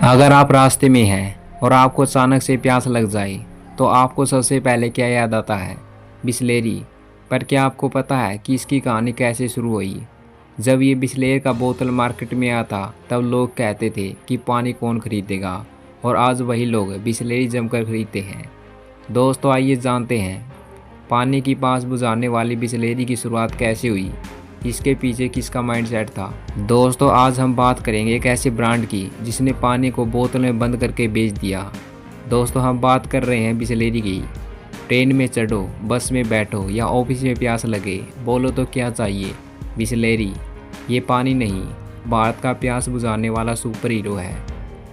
अगर आप रास्ते में हैं और आपको अचानक से प्यास लग जाए तो आपको सबसे पहले क्या याद आता है? बिसलेरी। पर क्या आपको पता है कि इसकी कहानी कैसे शुरू हुई? जब ये बिसलेरी का बोतल मार्केट में आया था तब लोग कहते थे कि पानी कौन खरीदेगा, और आज वही लोग बिसलेरी जमकर खरीदते हैं। दोस्तों, आइए जानते हैं पानी की प्यास बुझाने वाली बिसलेरी की शुरुआत कैसे हुई, इसके पीछे किसका माइंडसेट था। दोस्तों, आज हम बात करेंगे एक ऐसे ब्रांड की जिसने पानी को बोतल में बंद करके बेच दिया। दोस्तों, हम बात कर रहे हैं बिसलेरी की। ट्रेन में चढ़ो, बस में बैठो या ऑफिस में प्यास लगे, बोलो तो क्या चाहिए? बिसलेरी। ये पानी नहीं, भारत का प्यास बुझाने वाला सुपर हीरो है।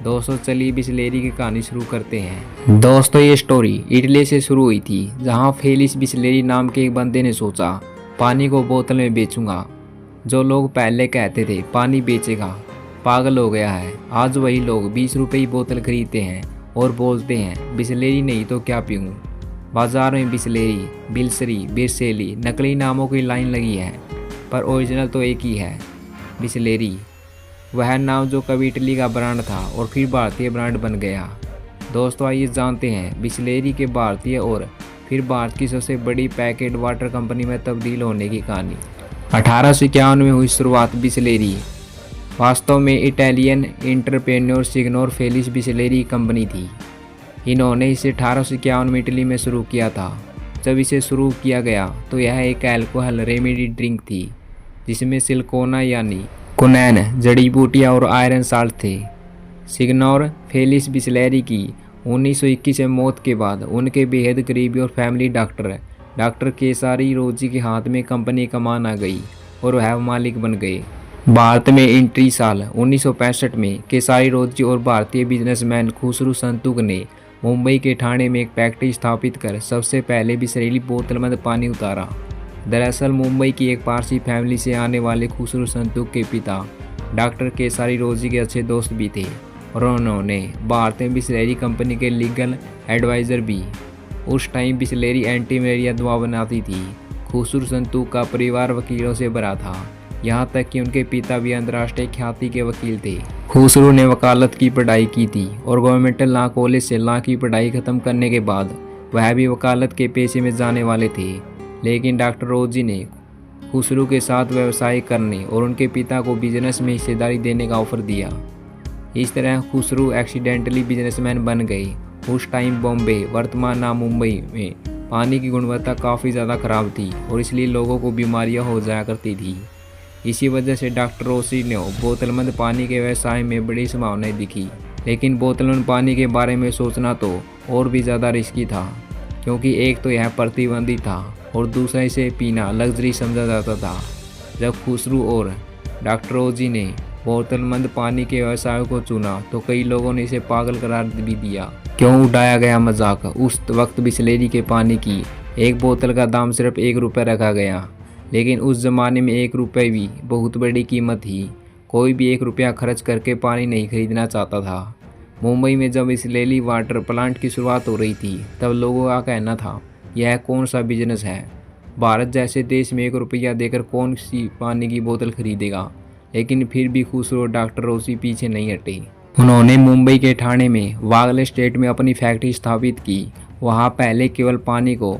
दोस्तों, चलिए बिसलेरी की कहानी शुरू करते हैं। दोस्तों, ये स्टोरी इटली से शुरू हुई थी, जहाँ फेलिस बिसलेरी नाम के एक बंदे ने सोचा पानी को बोतल में बेचूंगा। जो लोग पहले कहते थे पानी बेचेगा पागल हो गया है, आज वही लोग 20 रुपये की बोतल खरीदते हैं और बोलते हैं बिसलेरी नहीं तो क्या पीऊँ। बाजार में बिसलेरी, बिलसरी, बिरसेली नकली नामों की लाइन लगी है, पर ओरिजिनल तो एक ही है, बिसलेरी। वह नाम जो कभी इटली का ब्रांड था और फिर भारतीय ब्रांड बन गया। दोस्तों, आइए जानते हैं बिसलेरी के भारतीय और फिर भारत की सबसे बड़ी पैकेट वाटर कंपनी में तब्दील होने की कहानी। 1851 में हुई शुरुआत बिसलेरी। वास्तव में Italian entrepreneur Signor Felice Bisleri company थी। इन्होंने इसे 1851 में इटली में शुरू किया था। जब इसे शुरू किया गया तो यह एक अल्कोहल रेमेडी ड्रिंक थी, जिसमें सिलिकोना यानी कुनैन, जड़ी बूटियाँ और आयरन साल्ट थे। सिग्नोर फेलिस बिसलेरी की 1921 में मौत के बाद उनके बेहद करीबी और फैमिली डॉक्टर केसारी रोजी के हाथ में कंपनी कमान आ गई और वह मालिक बन गए। भारत में एंट्री साल 1965 में केसारी रोजी और भारतीय बिजनेसमैन खुसरू संतुक ने मुंबई के ठाणे में एक फैक्ट्री स्थापित कर सबसे पहले बिसलेरी बोतलबंद पानी उतारा। दरअसल मुंबई की एक पारसी फैमिली से आने वाले खुसरू संतुक के पिता डॉक्टर केसारी रोजी के अच्छे दोस्त भी थे और उन्होंने भारत में बिसलेरी कंपनी के लीगल एडवाइज़र भी। उस टाइम बिसलेरी एंटी मलेरिया दवा बनाती थी। खुसरू संतूक का परिवार वकीलों से भरा था, यहाँ तक कि उनके पिता भी अंतर्राष्ट्रीय ख्याति के वकील थे। खुसरू ने वकालत की पढ़ाई की थी और गवर्नमेंटल लॉ कॉलेज से लॉ की पढ़ाई खत्म करने के बाद वह भी वकालत के पेशे में जाने वाले थे। लेकिन डॉक्टर रोजी ने खुसरू के साथ व्यवसाय करने और उनके पिता को बिजनेस में हिस्सेदारी देने का ऑफर दिया। इस तरह खुसरू एक्सीडेंटली बिजनेसमैन बन गए। उस टाइम बॉम्बे, वर्तमान नाम मुंबई में पानी की गुणवत्ता काफ़ी ज़्यादा ख़राब थी और इसलिए लोगों को बीमारियां हो जाया करती थी। इसी वजह से डॉक्टर रोसी ने बोतलबंद पानी के व्यवसाय में बड़ी संभावनाएं दिखी। लेकिन बोतलबंद पानी के बारे में सोचना तो और भी ज़्यादा रिस्की था, क्योंकि एक तो यह प्रतिबंधित था और दूसरा इसे पीना लग्जरी समझा जाता था। जब खुसरू और डॉक्टर रोजी ने बोतलबंद पानी के व्यवसाय को चुना तो कई लोगों ने इसे पागल करार भी दिया। क्यों उड़ाया गया मजाक? उस वक्त बिसलेरी के पानी की एक बोतल का दाम सिर्फ 1 रुपये रखा गया, लेकिन उस ज़माने में 1 रुपये भी बहुत बड़ी कीमत थी। कोई भी 1 रुपया खर्च करके पानी नहीं खरीदना चाहता था। मुंबई में जब बिसलेरी वाटर प्लांट की शुरुआत हो रही थी तब लोगों का कहना था यह कौन सा बिजनेस है, भारत जैसे देश में 1 रुपया देकर कौन सी पानी की बोतल खरीदेगा। लेकिन फिर भी खुसरू और डॉक्टर रोसी पीछे नहीं हटे। उन्होंने मुंबई के ठाणे में वागले स्टेट में अपनी फैक्ट्री स्थापित की। वहाँ पहले केवल पानी को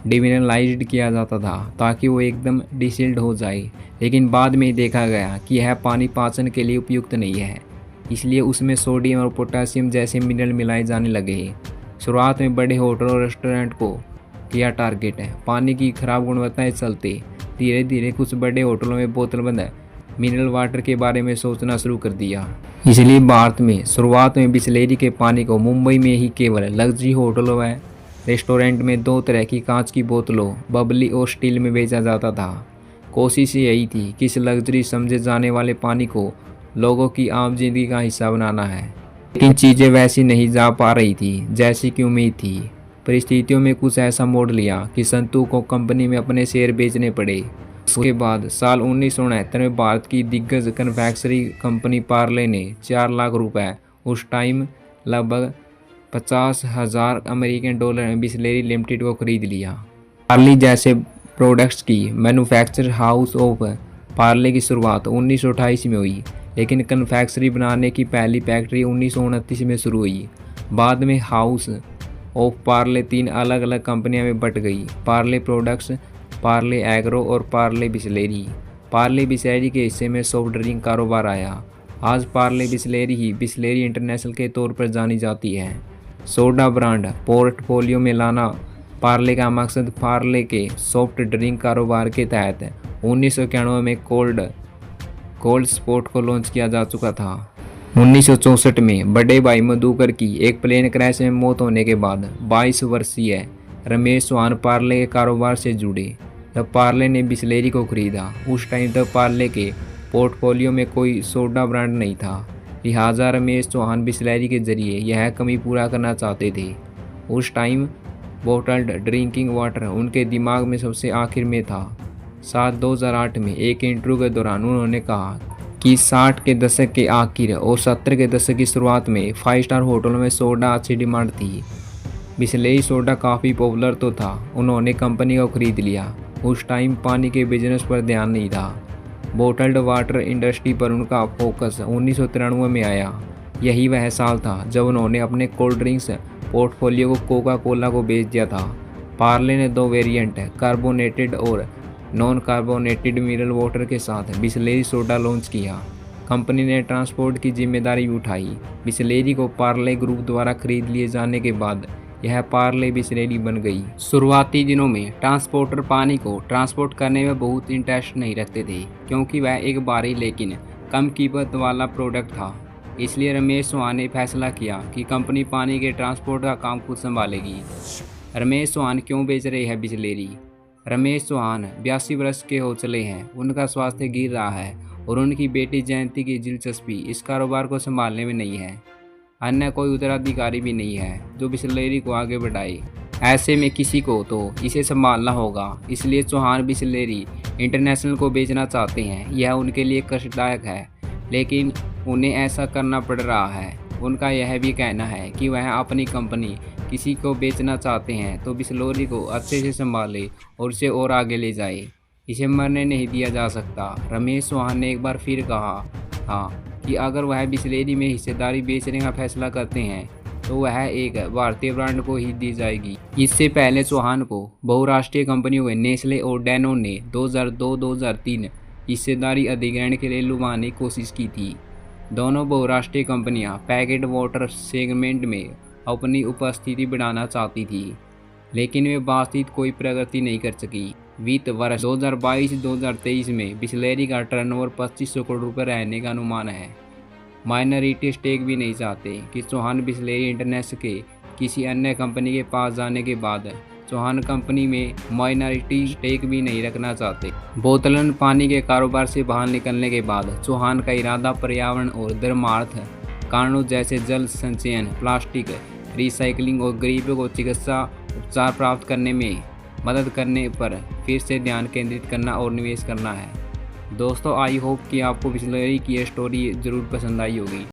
डिमिनलाइज्ड किया जाता था ताकि वो एकदम डिसिल्ड हो जाए, लेकिन बाद में देखा गया कि यह पानी पाचन के लिए उपयुक्त नहीं है, इसलिए उसमें सोडियम और पोटेशियम जैसे मिनरल मिलाए जाने लगे। शुरुआत में बड़े होटल और रेस्टोरेंट को किया टारगेट है। पानी की खराब गुणवत्ता चलते धीरे धीरे कुछ बड़े होटलों में बोतलबंद मिनरल वाटर के बारे में सोचना शुरू कर दिया। इसलिए भारत में शुरुआत में बिसलेरी के पानी को मुंबई में ही केवल लग्जरी होटलों व रेस्टोरेंट में 2 तरह की कांच की बोतलों, बबली और स्टील में बेचा जाता था। कोशिश यही थी कि इस लग्जरी समझे जाने वाले पानी को लोगों की आम जिंदगी का हिस्सा बनाना है। लेकिन चीज़ें वैसी नहीं जा पा रही थी जैसी कि उम्मीद थी। परिस्थितियों में कुछ ऐसा मोड़ लिया कि संतूक को कंपनी में अपने शेयर बेचने पड़े। उसके बाद साल 1969 में भारत की दिग्गज कन्फेक्शनरी कंपनी पार्ले ने 4 लाख रुपए, उस टाइम लगभग 50,000 अमेरिकन डॉलर में बिसलेरी लिमिटेड को खरीद लिया। पार्ले जैसे प्रोडक्ट्स की मैन्युफैक्चर हाउस ऑफ पार्ले की शुरुआत 1928 में हुई, लेकिन कन्फेक्शनरी बनाने की पहली फैक्ट्री 1929 में शुरू हुई। बाद में हाउस ऑफ पार्ले 3 अलग अलग कंपनियों में बट गई, पार्ले प्रोडक्ट्स, पार्ले एग्रो और पार्ले बिस्लेरी। पार्ले बिस्लेरी के हिस्से में सॉफ्ट ड्रिंक कारोबार आया। आज पार्ले बिस्लेरी ही बिस्लेरी इंटरनेशनल के तौर पर जानी जाती है। सोडा ब्रांड पोर्टफोलियो में लाना पार्ले का मकसद पार्ले के सॉफ्ट ड्रिंक कारोबार के तहत 1991 में कोल्ड स्पोर्ट को लॉन्च किया जा चुका था। 1964 में बड़े भाई मधुकर की एक प्लेन क्रैश में मौत होने के बाद 22 वर्षीय रमेश चौहान पार्ले के कारोबार से जुड़े। जब पार्ले ने बिस्लेरी को खरीदा, उस टाइम तक पार्ले के पोर्टफोलियो में कोई सोडा ब्रांड नहीं था, लिहाजा रमेश चौहान बिस्लेरी के जरिए यह कमी पूरा करना चाहते थे। उस टाइम बोटल्ड ड्रिंकिंग वाटर उनके दिमाग में सबसे आखिर में था। 2008 में एक इंटरव्यू के दौरान उन्होंने कहा कि 60 के दशक के आखिर और 70 के दशक की शुरुआत में 5 स्टार होटलों में सोडा अच्छी डिमांड थी। बिस्लेरी सोडा काफ़ी पॉपुलर तो था। उन्होंने कंपनी को खरीद लिया। उस टाइम पानी के बिजनेस पर ध्यान नहीं था। बोटल्ड वाटर इंडस्ट्री पर उनका फोकस 1993 में आया। यही वह साल था जब उन्होंने अपने कोल्ड ड्रिंक्स पोर्टफोलियो को कोका कोला को बेच दिया था। पार्ले ने 2 वेरिएंट कार्बोनेटेड और नॉन कार्बोनेटेड मिनरल वाटर के साथ बिस्लेरी सोडा लॉन्च किया। कंपनी ने ट्रांसपोर्ट की जिम्मेदारी भी उठाई। बिस्लेरी को पार्ले ग्रुप द्वारा खरीद लिए जाने के बाद यह पार्ले बिस्लेरी बन गई। शुरुआती दिनों में ट्रांसपोर्टर पानी को ट्रांसपोर्ट करने में बहुत इंटरेस्ट नहीं रखते थे, क्योंकि वह एक भारी लेकिन कम कीमत वाला प्रोडक्ट था। इसलिए रमेश चौहान ने फैसला किया कि कंपनी पानी के ट्रांसपोर्ट का काम खुद संभालेगी। रमेश चौहान क्यों बेच रहे हैं बिस्लेरी? रमेश चौहान 82 वर्ष के हो चले हैं। उनका स्वास्थ्य गिर रहा है और उनकी बेटी जयंती की दिलचस्पी इस कारोबार को संभालने में नहीं है। अन्य कोई उत्तराधिकारी भी नहीं है जो बिस्लेरी को आगे बढ़ाए। ऐसे में किसी को तो इसे संभालना होगा। इसलिए चौहान बिस्लेरी इंटरनेशनल को बेचना चाहते हैं। यह उनके लिए कष्टदायक है, लेकिन उन्हें ऐसा करना पड़ रहा है। उनका यह भी कहना है कि वह अपनी कंपनी किसी को बेचना चाहते हैं तो बिस्लेरी को अच्छे से संभाले और उसे और आगे ले जाए। इसे मरने नहीं दिया जा सकता। रमेश चौहान ने एक बार फिर कहा हाँ कि अगर वह बिस्लेरी में हिस्सेदारी बेचने का फैसला करते हैं तो वह एक भारतीय ब्रांड को ही दी जाएगी। इससे पहले चौहान को बहुराष्ट्रीय कंपनियों नेस्ले और डैनोन ने 2002-2003 हिस्सेदारी अधिग्रहण के लिए लुभाने की कोशिश की थी। दोनों बहुराष्ट्रीय कंपनियां पैकेट वाटर सेगमेंट में अपनी उपस्थिति बढ़ाना चाहती थी, लेकिन वे बातचीत कोई प्रगति नहीं कर सकी। वित्त वर्ष 2022-2023 में बिस्लेरी का टर्नओवर 2500 करोड़ रुपये रहने का अनुमान है। माइनॉरिटी स्टेक भी नहीं चाहते कि चौहान बिस्लेरी इंटरनेशनल के किसी अन्य कंपनी के पास जाने के बाद चौहान कंपनी में माइनॉरिटी स्टेक भी नहीं रखना चाहते। बोतलन पानी के कारोबार से बाहर निकलने के बाद चौहान का इरादा पर्यावरण और धर्मार्थ कारणों जैसे जल संचयन, प्लास्टिक रिसाइकलिंग और गरीबों को चिकित्सा उपचार प्राप्त करने में मदद करने पर फिर से ध्यान केंद्रित करना और निवेश करना है। दोस्तों, आई होप कि आपको बिस्लेरी की ये स्टोरी ज़रूर पसंद आई होगी।